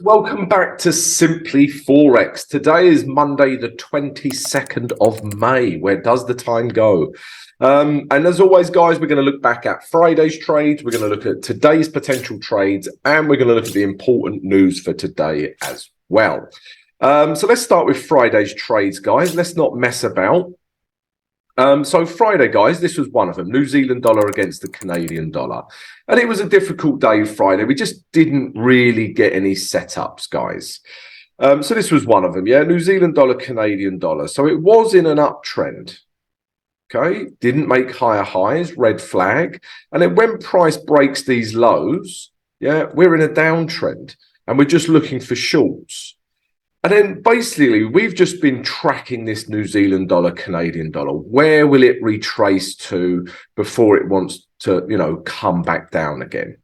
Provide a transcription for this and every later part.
welcome back to Simply Forex. Today is Monday, the 22nd of May. Where does the time go? And as always, guys, we're going to look back at Friday's trades. We're going to look at today's potential trades, and we're going to look at the important news for today as well. So let's start with Friday's trades, guys. Let's not mess about. So Friday, guys, this was one of them, New Zealand dollar against the Canadian dollar. And it was a difficult day Friday. We just didn't really get any setups, guys. So this was one of them, yeah, New Zealand dollar, Canadian dollar. So it was in an uptrend, okay? Didn't make higher highs, red flag. And then when price breaks these lows, yeah, we're in a downtrend and we're just looking for shorts. And then basically, we've just been tracking this New Zealand dollar, Canadian dollar. Where will it retrace to before it wants to, come back down again?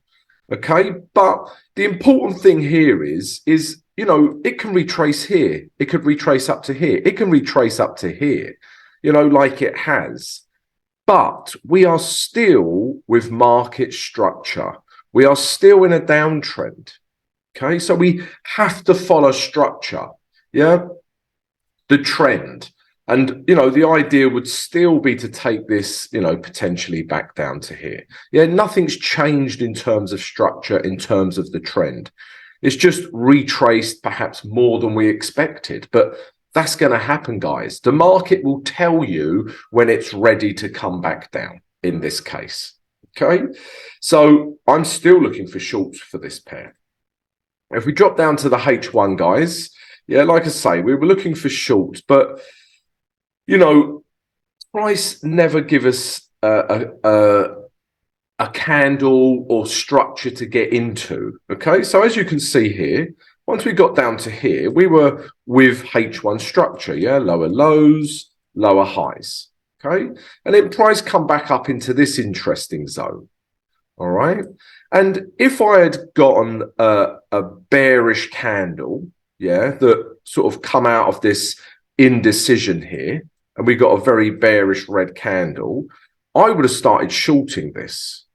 Okay, but the important thing here is, it can retrace here. It could retrace up to here. It can retrace up to here, like it has. But we are still with market structure. We are still in a downtrend. Okay, so we have to follow structure, yeah, the trend. And, the idea would still be to take this, potentially back down to here. Yeah, nothing's changed in terms of structure, in terms of the trend. It's just retraced perhaps more than we expected. But that's going to happen, guys. The market will tell you when it's ready to come back down in this case. Okay, so I'm still looking for shorts for this pair. If we drop down to the H1, guys, yeah, like I say, we were looking for shorts, but, price never give us a candle or structure to get into, okay? So as you can see here, once we got down to here, we were with H1 structure, yeah, lower lows, lower highs, okay? And then price come back up into this interesting zone. All right. And if I had gotten a bearish candle, yeah, that sort of come out of this indecision here, and we got a very bearish red candle, I would have started shorting this.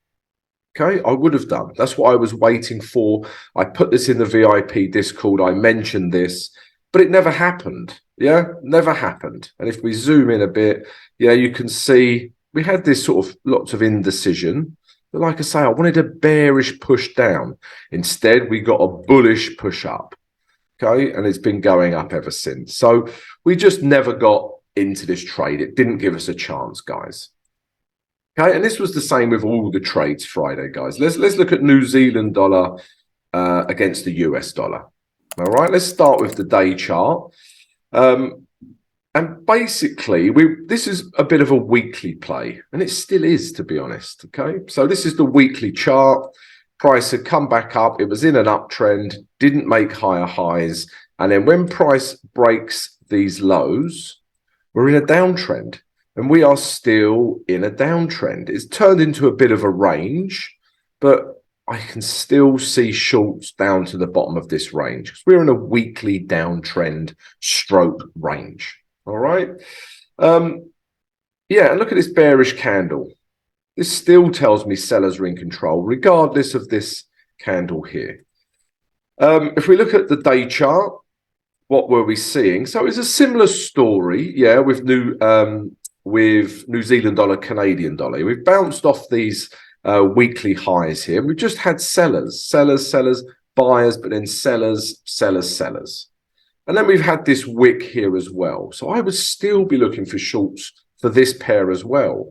Okay, I would have done. That's what I was waiting for. I put this in the VIP Discord. I mentioned this, but it never happened. Yeah, never happened. And if we zoom in a bit, yeah, you can see we had this sort of lots of indecision. But like I say, I wanted a bearish push down. Instead, we got a bullish push up. Okay, and it's been going up ever since. So we just never got into this trade. It didn't give us a chance, guys. Okay, and this was the same with all the trades Friday, guys. Let's look at New Zealand dollar against the US dollar. All right, let's start with the day chart. And basically, this is a bit of a weekly play, and it still is, to be honest, okay? So this is the weekly chart. Price had come back up. It was in an uptrend, didn't make higher highs. And then when price breaks these lows, we're in a downtrend, and we are still in a downtrend. It's turned into a bit of a range, but I can still see shorts down to the bottom of this range because we're in a weekly downtrend stroke range. All right. Yeah, and look at this bearish candle. This still tells me sellers are in control, regardless of this candle here. If we look at the day chart, what were we seeing? So it's a similar story, yeah, with New Zealand dollar, Canadian dollar. We've bounced off these weekly highs here. We've just had sellers, buyers, but then sellers. And then we've had this wick here as well. So I would still be looking for shorts for this pair as well.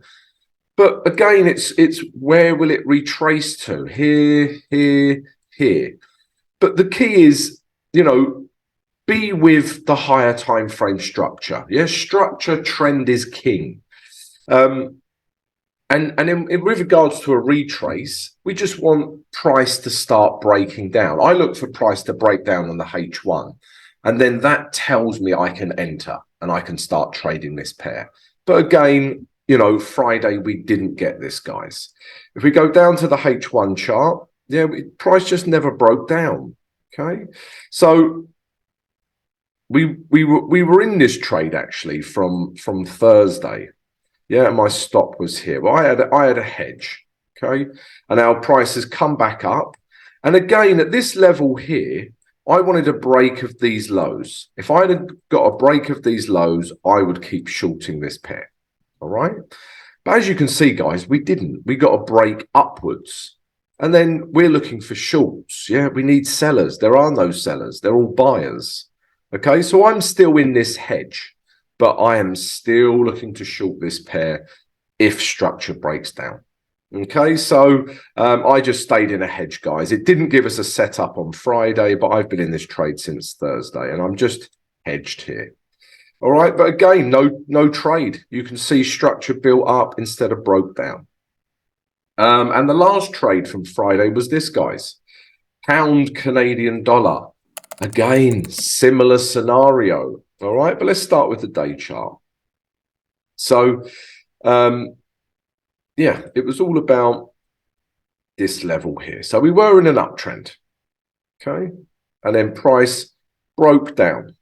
But again, it's where will it retrace to? Here. But the key is, be with the higher time frame structure. Yeah, structure trend is king. And with regards to a retrace, we just want price to start breaking down. I look for price to break down on the H1. And then that tells me I can enter and I can start trading this pair. But again, Friday, we didn't get this, guys. If we go down to the H1 chart, yeah, price just never broke down. Okay. So we were in this trade actually from Thursday. Yeah, and my stop was here. Well, I had a hedge. Okay. And our price has come back up. And again, at this level here, I wanted a break of these lows. If I had got a break of these lows, I would keep shorting this pair. All right. But as you can see, guys, we didn't. We got a break upwards. And then we're looking for shorts. Yeah, we need sellers. There are no sellers. They're all buyers. Okay, so I'm still in this hedge, but I am still looking to short this pair if structure breaks down. Okay, so I just stayed in a hedge, guys. It didn't give us a setup on Friday, but I've been in this trade since Thursday, and I'm just hedged here. All right, but again, no trade. You can see structure built up instead of broke down. And the last trade from Friday was this, guys. Pound Canadian dollar. Again, similar scenario. All right, but let's start with the day chart. So, yeah, it was all about this level here. So we were in an uptrend. Okay, and then price broke down.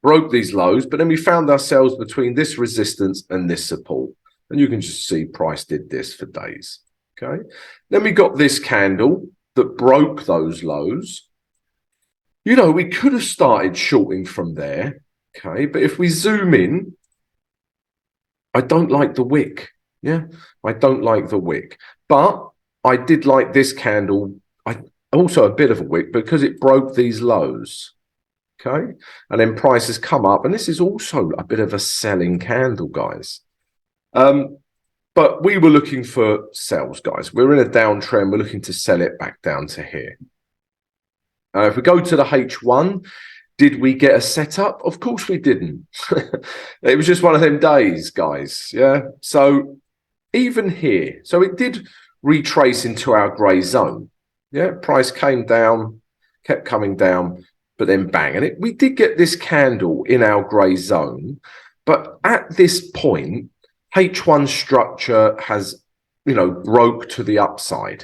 Broke these lows, but then we found ourselves between this resistance and this support. And you can just see price did this for days. Okay. Then we got this candle that broke those lows. You know, we could have started shorting from there. Okay. But if we zoom in, I don't like the wick. Yeah. I don't like the wick. But I did like this candle. Also a bit of a wick because it broke these lows. Okay. And then price has come up. And this is also a bit of a selling candle, guys. But we were looking for sells, guys. We're in a downtrend. We're looking to sell it back down to here. If we go to the H1, did we get a setup? Of course we didn't. It was just one of them days, guys. Yeah. So even here, so it did retrace into our grey zone. Yeah. Price came down, kept coming down, but then bang. And we did get this candle in our grey zone. But at this point, H1 structure has, broke to the upside.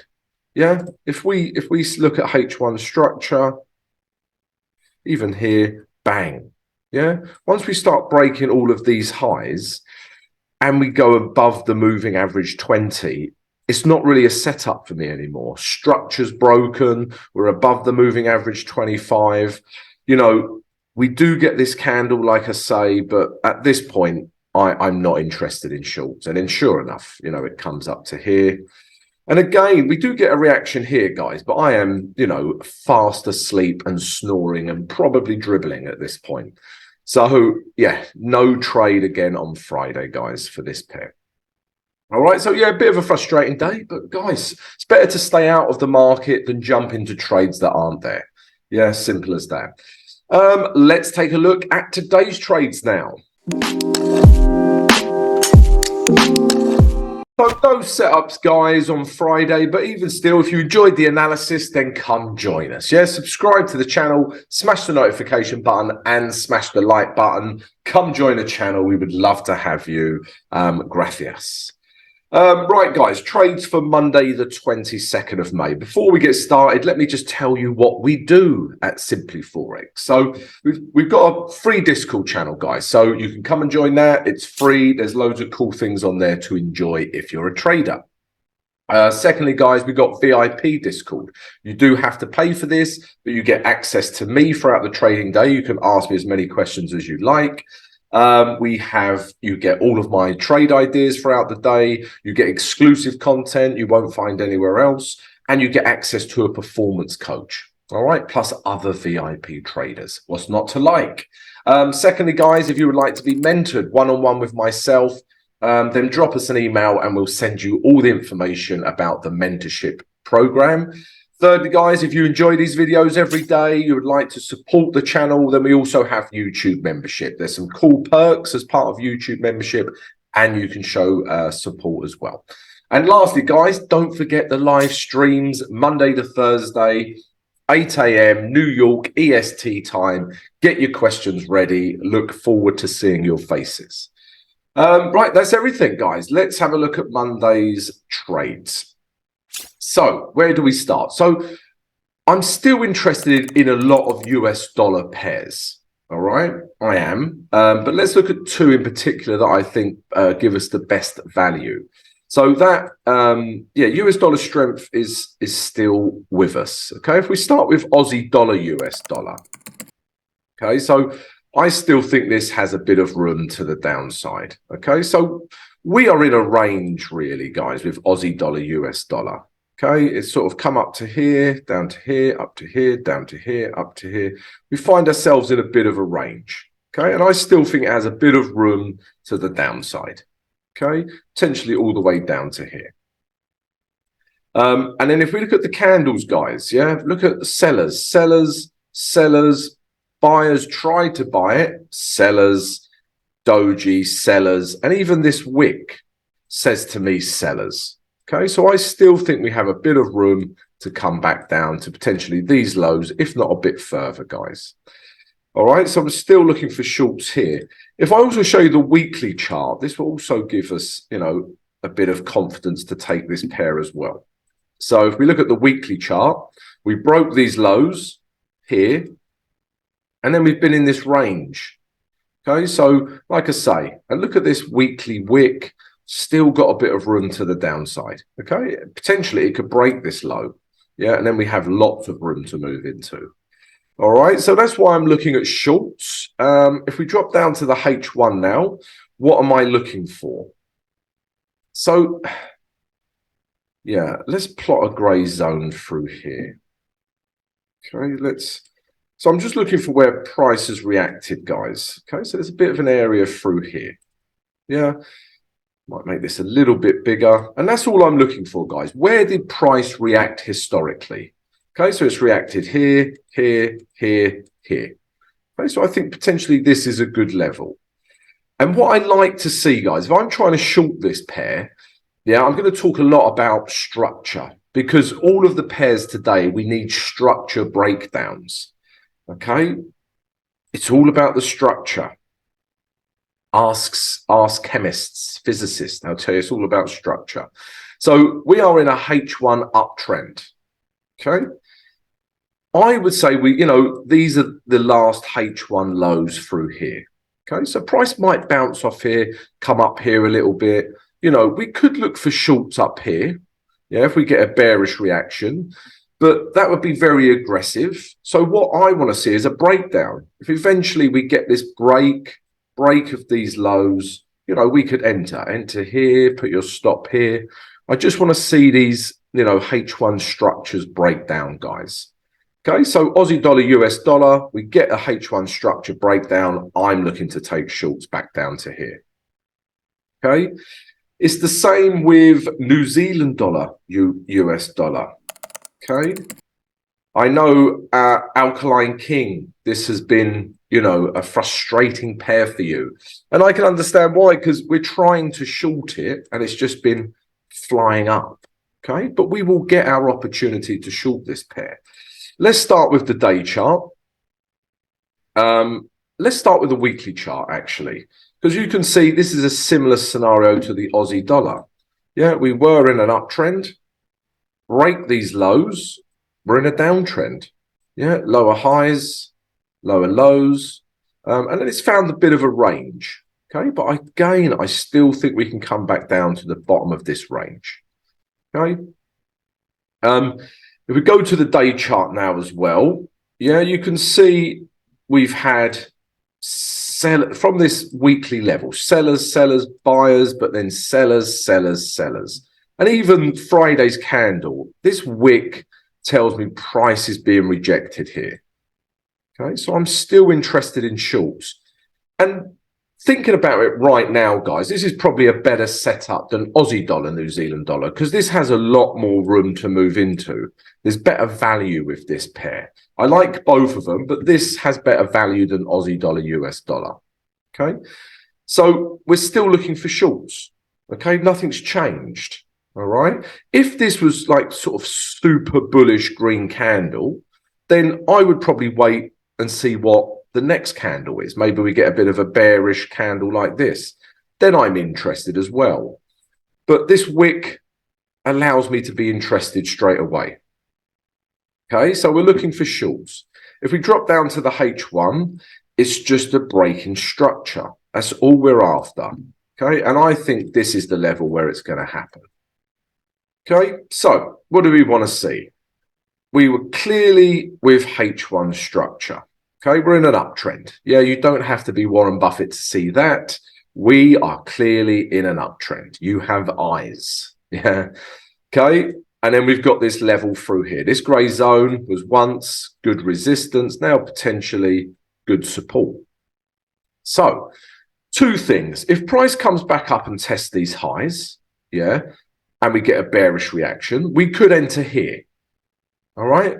Yeah, if we look at H1 structure, even here, bang. Yeah, once we start breaking all of these highs and we go above the moving average 20, it's not really a setup for me anymore. Structure's broken. We're above the moving average 25. We do get this candle, like I say, but at this point, I'm not interested in shorts. And then sure enough, it comes up to here. And again, we do get a reaction here, guys, but I am, fast asleep and snoring and probably dribbling at this point. So, yeah, no trade again on Friday, guys, for this pair. All right, so, yeah, a bit of a frustrating day, but, guys, it's better to stay out of the market than jump into trades that aren't there. Yeah, simple as that. Let's take a look at today's trades now. So those setups, guys, on Friday, but even still, if you enjoyed the analysis, then come join us. Yeah, subscribe to the channel, smash the notification button and smash the like button. Come join the channel. We would love to have you. Gracias. Right, guys, trades for Monday, the 22nd of May. Before we get started, let me just tell you what we do at Simply Forex. So we've got a free Discord channel, guys. So you can come and join that. It's free. There's loads of cool things on there to enjoy if you're a trader. Secondly, guys, we've got VIP Discord. You do have to pay for this, but you get access to me throughout the trading day. You can ask me as many questions as you like. You get all of my trade ideas throughout the day. You get exclusive content you won't find anywhere else, and you get access to a performance coach. All right, plus other VIP traders. What's not to like? Secondly, guys, if you would like to be mentored one-on-one with myself, then drop us an email and we'll send you all the information about the mentorship program. Thirdly, guys, if you enjoy these videos every day, you would like to support the channel, then we also have YouTube membership. There's some cool perks as part of YouTube membership, and you can show support as well. And lastly, guys, don't forget the live streams Monday to Thursday, 8 a.m. New York EST time. Get your questions ready. Look forward to seeing your faces. Right, that's everything, guys. Let's have a look at Monday's trades. So where do we start? So I'm still interested in a lot of US dollar pairs. All right, I am. But let's look at two in particular that I think give us the best value. So that, yeah, US dollar strength is still with us. Okay, if we start with Aussie dollar, US dollar. Okay, so I still think this has a bit of room to the downside. Okay, so we are in a range really, guys, with Aussie dollar, US dollar. Okay, it's sort of come up to here, down to here, up to here, down to here, up to here. We find ourselves in a bit of a range. Okay, and I still think it has a bit of room to the downside. Okay, potentially all the way down to here. And then if we look at the candles, guys, yeah, look at the sellers, buyers tried to buy it, sellers, doji, sellers, and even this wick says to me sellers. Okay, so I still think we have a bit of room to come back down to potentially these lows, if not a bit further, guys. All right, so I'm still looking for shorts here. If I also show you the weekly chart, this will also give us, you know, a bit of confidence to take this pair as well. So if we look at the weekly chart, we broke these lows here, and then we've been in this range. Okay, so like I say, and look at this weekly wick, still got a bit of room to the downside. Okay, potentially it could break this low. Yeah, and then we have lots of room to move into. All right, so that's why I'm looking at shorts. If we drop down to the H1 now, what am I looking for? So, yeah, let's plot a grey zone through here. Okay, so I'm just looking for where price has reacted, guys. Okay, so there's a bit of an area through here. Yeah, might make this a little bit bigger. And that's all I'm looking for, guys. Where did price react historically? Okay, so it's reacted here, here, here, here. Okay, so I think potentially this is a good level. And what I like to see, guys, if I'm trying to short this pair, yeah, I'm going to talk a lot about structure because all of the pairs today, we need structure breakdowns. Okay, it's all about the structure. Ask chemists, physicists, they'll tell you it's all about structure. So we are in a H1 uptrend. Okay, I would say these are the last H1 lows through here. Okay, so price might bounce off here, come up here a little bit. You know, we could look for shorts up here. Yeah, if we get a bearish reaction, but that would be very aggressive. So what I want to see is a breakdown. If eventually we get this break of these lows, you know, we could enter here, put your stop here. I just want to see these, you know, H1 structures break down, guys. Okay, so Aussie dollar, US dollar, we get a H1 structure breakdown. I'm looking to take shorts back down to here. Okay, it's the same with New Zealand dollar, US dollar. Okay, I know Alkaline King, this has been, you know, a frustrating pair for you. And I can understand why, because we're trying to short it and it's just been flying up. Okay, but we will get our opportunity to short this pair. Let's start with the day chart. Let's start with the weekly chart, actually, because you can see this is a similar scenario to the Aussie dollar. Yeah, we were in an uptrend, break these lows, we're in a downtrend. Yeah, lower highs, lower lows, and then it's found a bit of a range. Okay, but again, I still think we can come back down to the bottom of this range. Okay. If we go to the day chart now as well, yeah, you can see we've had from this weekly level, sellers, buyers, but then sellers. And even Friday's candle, this wick tells me price is being rejected here. Okay, so I'm still interested in shorts. And thinking about it right now, guys, this is probably a better setup than Aussie dollar, New Zealand dollar, because this has a lot more room to move into. There's better value with this pair. I like both of them, but this has better value than Aussie dollar, US dollar. Okay, so we're still looking for shorts. Okay, nothing's changed. All right, if this was like sort of super bullish green candle, then I would probably wait and see what the next candle is. Maybe we get a bit of a bearish candle like this. Then I'm interested as well. But this wick allows me to be interested straight away. Okay, so we're looking for shorts. If we drop down to the H1, it's just a break in structure. That's all we're after. Okay, and I think this is the level where it's going to happen. Okay, so what do we want to see? We were clearly with H1 structure. Okay, we're in an uptrend. Yeah, you don't have to be Warren Buffett to see that. We are clearly in an uptrend. You have eyes. Yeah. Okay, and then we've got this level through here. This grey zone was once good resistance, now potentially good support. So, two things. If price comes back up and tests these highs, yeah, and we get a bearish reaction, we could enter here. All right,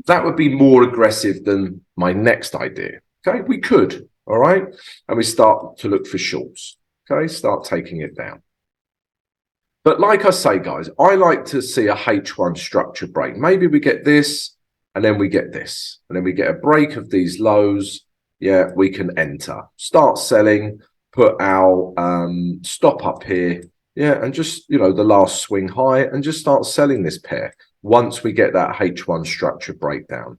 that would be more aggressive than my next idea. Okay, we could. All right, and we start to look for shorts. Okay, start taking it down. But like I say, guys, I like to see a H1 structure break. Maybe we get this, and then we get this, and then we get a break of these lows. Yeah, we can enter, start selling, put our stop up here. Yeah, and just, you know, the last swing high, and just start selling this pair once we get that H1 structure breakdown.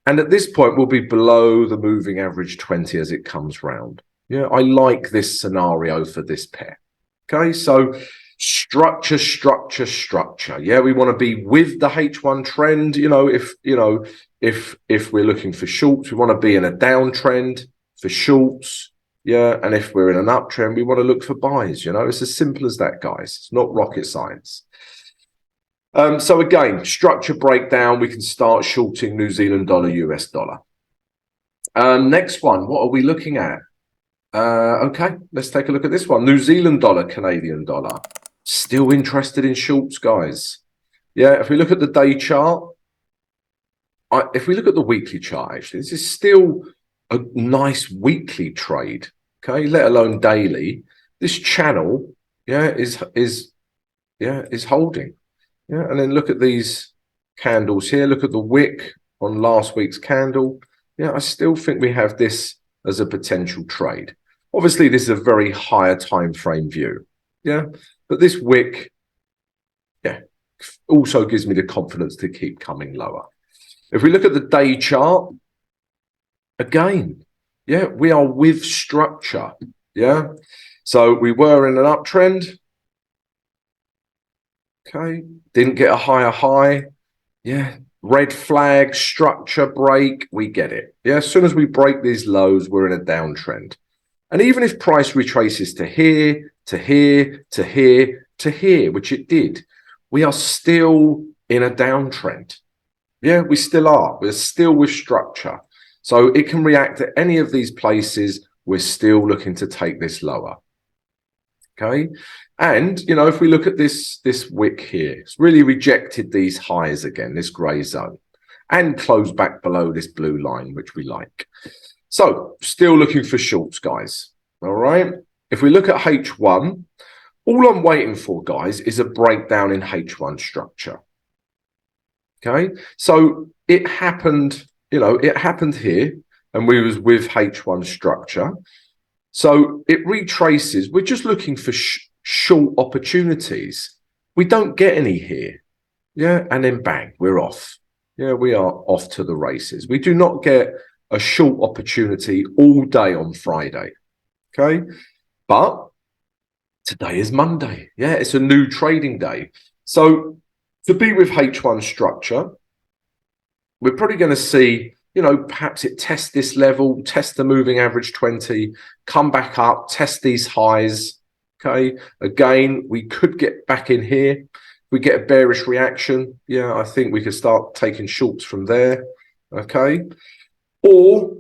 And at this point, we'll be below the moving average 20 as it comes round. Yeah, I like this scenario for this pair. Okay, so structure. Yeah, we want to be with the H1 trend. If we're looking for shorts, we want to be in a downtrend for shorts. Yeah, and if we're in an uptrend, we want to look for buys. You know, it's as simple as that, guys. It's not rocket science. So again, structure breakdown, we can start shorting New Zealand dollar, US dollar. Next one, what are we looking at? Okay, let's take a look at this one. New Zealand dollar, Canadian dollar. Still interested in shorts, guys. Yeah, if we look at the day chart, if we look at the weekly chart, actually, this is still a nice weekly trade. Okay, let alone daily. This channel, yeah, is holding. Yeah, and then look at these candles here. Look at the wick on last week's candle. Yeah, I still think we have this as a potential trade. Obviously, this is a very higher time frame view. Yeah, but this wick, yeah, also gives me the confidence to keep coming lower. If we look at the day chart, again, yeah, we are with structure. Yeah, so we were in an uptrend. Okay, didn't get a higher high. Yeah, red flag, structure break, we get it. Yeah, as soon as we break these lows, we're in a downtrend. And even if price retraces to here, to here, to here, to here, which it did, we are still in a downtrend. Yeah, we still are. We're still with structure. So it can react at any of these places. We're still looking to take this lower. Okay, and you know, if we look at this wick here, it's really rejected these highs again, this grey zone, and closed back below this blue line, which we like. So still looking for shorts, guys. All right, if we look at H1, all I'm waiting for, guys, is a breakdown in H1 structure. Okay, so it happened, you know, it happened here, and we was with H1 structure. So it retraces. We're just looking for short opportunities. We don't get any here. Yeah, and then bang, we're off. Yeah, we are off to the races. We do not get a short opportunity all day on Friday. Okay, but today is Monday. Yeah, it's a new trading day. So to be with H1 structure, we're probably going to see, you know, perhaps it tests this level, test the moving average 20, come back up, test these highs. Okay, again, we could get back in here. If we get a bearish reaction, yeah, I think we could start taking shorts from there. Okay, or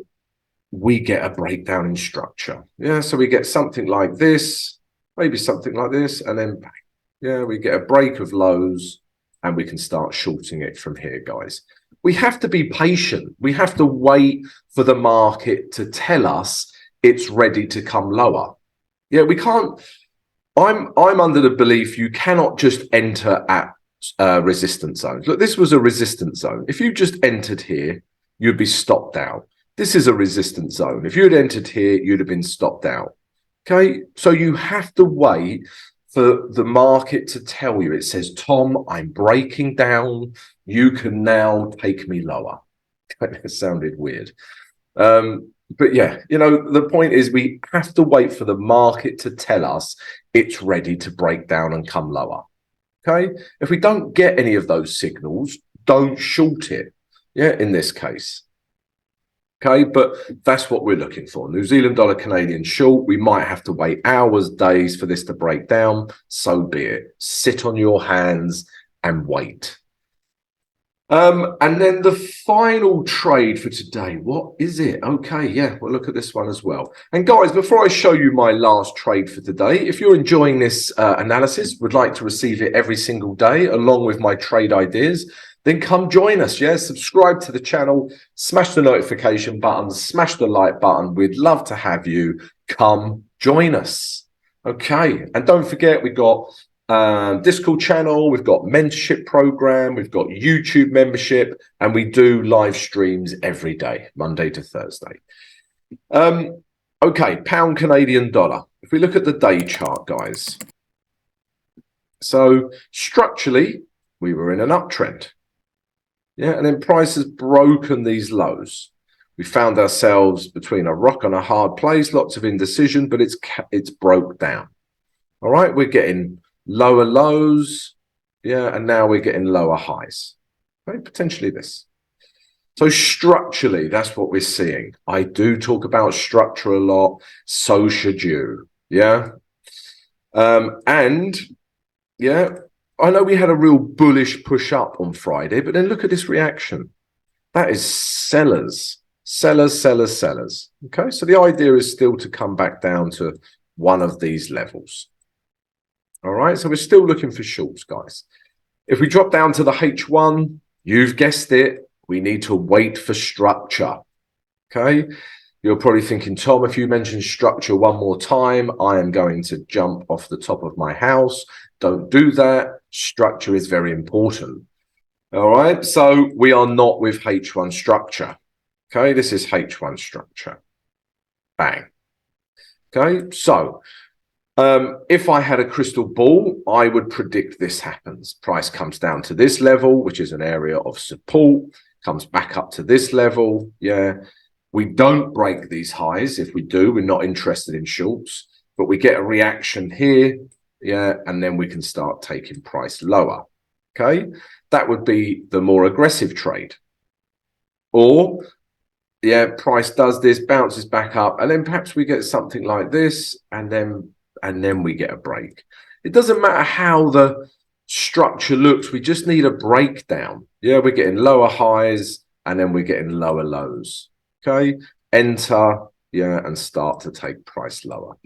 we get a breakdown in structure. Yeah, so we get something like this, maybe something like this, and then bang. Yeah, we get a break of lows, and we can start shorting it from here, guys. We have to be patient. We have to wait for the market to tell us it's ready to come lower. Yeah, we can't. I'm under the belief you cannot just enter at resistance zones. Look, this was a resistance zone. If you just entered here, you'd be stopped out. This is a resistance zone. If you had entered here, you'd have been stopped out. Okay, so you have to wait for the market to tell you. It says, Tom, I'm breaking down. You can now take me lower. That sounded weird. But yeah, you know, the point is we have to wait for the market to tell us it's ready to break down and come lower. Okay. If we don't get any of those signals, don't short it. Yeah, in this case. Okay, but that's what we're looking for. New Zealand dollar Canadian short. We might have to wait hours, days for this to break down. So be it. Sit on your hands and wait. And then the final trade for today, what is it? Okay, yeah, we'll look at this one as well. And guys, before I show you my last trade for today, if you're enjoying this analysis, would like to receive it every single day along with my trade ideas, then come join us. Yeah, subscribe to the channel, smash the notification button, smash the like button. We'd love to have you come join us. Okay, and don't forget, we got Discord channel, we've got mentorship program, we've got YouTube membership, and we do live streams every day, Monday to Thursday. Okay, pound Canadian dollar. If we look at the day chart, guys, so structurally we were in an uptrend, yeah, and then price has broken these lows. We found ourselves between a rock and a hard place, lots of indecision, but it's broke down. All right, we're getting lower lows, yeah, and now we're getting lower highs. Okay, potentially this. So structurally, that's what we're seeing. I do talk about structure a lot, so should you, yeah. And yeah, I know we had a real bullish push up on Friday, but then look at this reaction. That is sellers, sellers, sellers, sellers. Okay, so the idea is still to come back down to one of these levels. All right, so we're still looking for shorts, guys. If we drop down to the H1, you've guessed it, we need to wait for structure. Okay, you're probably thinking, Tom, if you mention structure one more time, I am going to jump off the top of my house. Don't do that. Structure is very important. All right, so we are not with H1 structure. Okay, this is H1 structure. Bang. Okay, so if I had a crystal ball, I would predict this happens. Price comes down to this level, which is an area of support, comes back up to this level. Yeah, we don't break these highs. If we do, we're not interested in shorts, but we get a reaction here. Yeah, and then we can start taking price lower. Okay, that would be the more aggressive trade. Or, yeah, price does this, bounces back up, and then perhaps we get something like this, and then we get a break. It doesn't matter how the structure looks. We just need a breakdown. Yeah, we're getting lower highs and then we're getting lower lows. Okay, enter, yeah, and start to take price lower.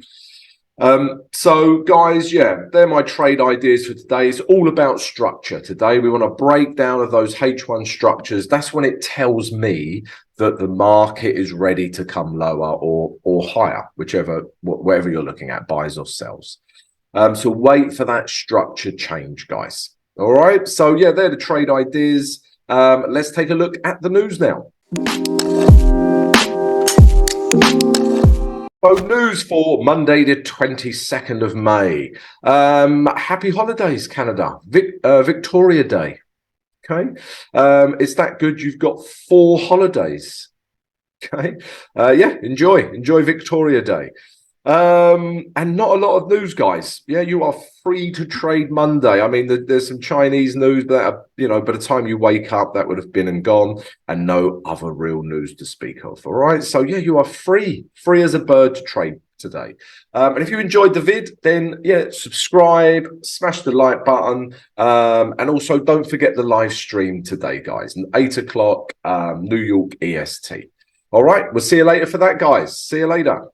So guys, yeah, they're my trade ideas for today. It's all about structure today. We want to break down of those H1 structures. That's when it tells me that the market is ready to come lower or higher, whatever you're looking at, buys or sells. So wait for that structure change, guys. All right. So yeah, they're the trade ideas. Let's take a look at the news now. So news for Monday, the 22nd of May. Happy holidays, Canada. Victoria Day. Okay. It's that good. You've got 4 holidays. Okay. Yeah, enjoy Victoria Day. And not a lot of news, guys. Yeah, you are free to trade Monday. I mean, there's some Chinese news that, by the time you wake up, that would have been and gone, and no other real news to speak of. All right. So yeah, you are free as a bird to trade today. And if you enjoyed the vid, then yeah, subscribe, smash the like button, and also don't forget the live stream today, guys, 8 o'clock New York EST. All right, we'll see you later for that, guys. See you later.